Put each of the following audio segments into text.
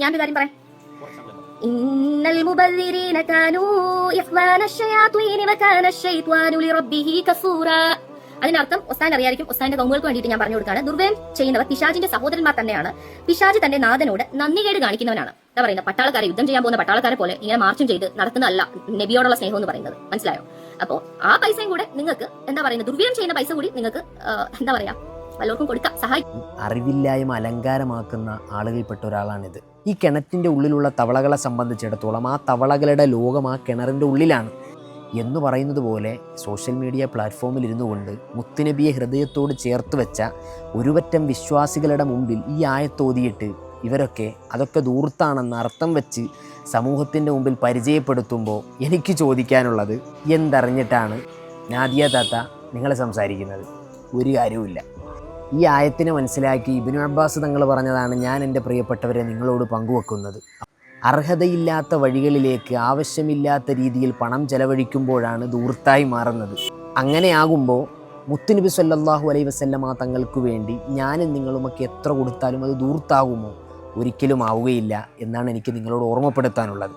ഞാനൊരു കാര്യം പറയാം. ഇന്നൽ മുബദ്ദിരീന കാനൂ ഇഖ്വാന ശയാത്വീന വകാന ശൈത്വാനു ലിറബ്ബിഹി കഫൂറാ. അതിനർത്ഥം ഉസ്താൻ അറിയായിരിക്കും. ഉസ്താന്റെ കൗമുകൾക്ക് വേണ്ടിയിട്ട് ഞാൻ പറഞ്ഞു കൊടുക്കുകയാണ്. ദുർവ്യയം ചെയ്യുന്നവർ പിശാചിന്റെ സഹോദരന്മാർ തന്നെയാണ്. പിശാച് തന്റെ നാഥനോട് നന്ദികേട് കാണിക്കുന്നവനാണ്. എന്താ പറയുന്നത്, പട്ടാളക്കാരെ, യുദ്ധം ചെയ്യാൻ പോകുന്ന പട്ടാളക്കാരെ പോലെ ഇങ്ങനെ മാർച്ചും ചെയ്ത് നടക്കുന്നതല്ല നബിയോടുള്ള സ്നേഹം എന്ന് പറയുന്നത്. മനസ്സിലായോ? അപ്പോൾ ആ പൈസയും കൂടെ നിങ്ങൾക്ക് എന്താ പറയുന്നത്, ദുർവ്യയം ചെയ്യുന്ന പൈസ കൂടി നിങ്ങൾക്ക് എന്താ പറയാ, വല്ലവർക്കും കൊടുക്കാം, സഹായിക്കും. അറിവില്ലായ്മ അലങ്കാരമാക്കുന്ന ആളുകൾപ്പെട്ട ഒരാളാണിത്. ഈ കിണറ്റിൻ്റെ ഉള്ളിലുള്ള തവളകളെ സംബന്ധിച്ചിടത്തോളം ആ തവളകളുടെ ലോകം ആ കിണറിൻ്റെ ഉള്ളിലാണ് എന്ന് പറയുന്നത് പോലെ സോഷ്യൽ മീഡിയ പ്ലാറ്റ്ഫോമിൽ ഇരുന്നു കൊണ്ട് മുത്തുനബിയെ ഹൃദയത്തോട് ചേർത്ത് വെച്ച ഒരുപറ്റം വിശ്വാസികളുടെ മുമ്പിൽ ഈ ആയത്തോതിയിട്ട് ഇവരൊക്കെ അതൊക്കെ ദൂർത്താണെന്ന് അർത്ഥം വെച്ച് സമൂഹത്തിൻ്റെ മുമ്പിൽ പരിചയപ്പെടുത്തുമ്പോൾ എനിക്ക് ചോദിക്കാനുള്ളത്, എന്തറിഞ്ഞിട്ടാണ് നാദിയ താത്ത നിങ്ങൾ സംസാരിക്കുന്നത്? ഒരു കാര്യവുമില്ല. ഈ ആയത്തിനെ മനസ്സിലാക്കി ഇബ്നു അബ്ബാസ് തങ്ങൾ പറഞ്ഞതാണ് ഞാൻ എൻ്റെ പ്രിയപ്പെട്ടവരെ നിങ്ങളോട് പങ്കുവെക്കുന്നത്. അർഹതയില്ലാത്ത വഴികളിലേക്ക് ആവശ്യമില്ലാത്ത രീതിയിൽ പണം ചെലവഴിക്കുമ്പോഴാണ് ദൂർത്തായി മാറുന്നത്. അങ്ങനെയാകുമ്പോൾ മുത്തുനബി സല്ലല്ലാഹു അലൈഹി വസല്ലമ തങ്ങൾക്ക് വേണ്ടി ഞാനും നിങ്ങളുമൊക്കെ എത്ര കൊടുത്താലും അത് ദൂർത്താകുമോ? ഒരിക്കലും ആവുകയില്ല എന്നാണ് എനിക്ക് നിങ്ങളോട് ഓർമ്മപ്പെടുത്താനുള്ളത്.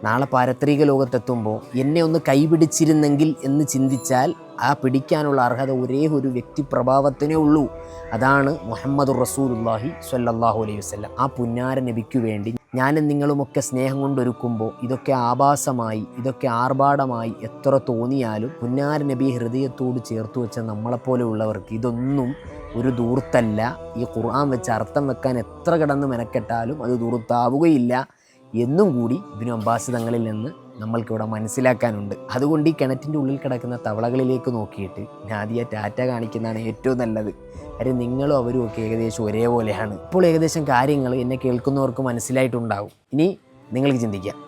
നാളെ പാരത്രിക ലോകത്തെത്തുമ്പോൾ എന്നെ ഒന്ന് കൈപിടിച്ചിരുന്നെങ്കിൽ എന്ന് ചിന്തിച്ചാൽ ആ പിടിക്കാനുള്ള അർഹത ഒരേ ഒരു വ്യക്തിപ്രഭാവത്തിനേ ഉള്ളൂ. അതാണ് മുഹമ്മദുർ റസൂലുള്ളാഹി സ്വല്ലല്ലാഹു അലൈഹി വസല്ലം. ആ പുന്നാര നബിക്കു വേണ്ടി ഞാനും നിങ്ങളുമൊക്കെ സ്നേഹം കൊണ്ടൊരുക്കുമ്പോൾ ഇതൊക്കെ ആഭാസമായി, ഇതൊക്കെ ആർഭാടമായി എത്ര തോന്നിയാലും പുന്നാര നബി ഹൃദയത്തോട് ചേർത്ത് വെച്ച നമ്മളെപ്പോലെ ഉള്ളവർക്ക് ഇതൊന്നും ഒരു ദൂർത്തല്ല. ഈ ഖുർആൻ വെച്ച് അർത്ഥം വെക്കാൻ എത്ര കിടന്ന് മെനക്കെട്ടാലും അത് ദൂർത്താവുകയില്ല എന്നും കൂടി ഇബ്നു അബ്ബാസ് തങ്ങളിൽ നിന്ന് നമ്മൾക്കിവിടെ മനസ്സിലാക്കാനുണ്ട്. അതുകൊണ്ട് ഈ കിണറ്റിൻ്റെ ഉള്ളിൽ കിടക്കുന്ന തവളകളിലേക്ക് നോക്കിയിട്ട് നാദിയ ടാറ്റ കാണിക്കുന്നതാണ് ഏറ്റവും നല്ലത്. കാര്യം നിങ്ങളും അവരും ഒക്കെ ഏകദേശം ഒരേപോലെയാണ്. ഇപ്പോൾ ഏകദേശം കാര്യങ്ങൾ എന്നെ കേൾക്കുന്നവർക്ക് മനസ്സിലായിട്ടുണ്ടാകും. ഇനി നിങ്ങൾക്ക് ചിന്തിക്കാം.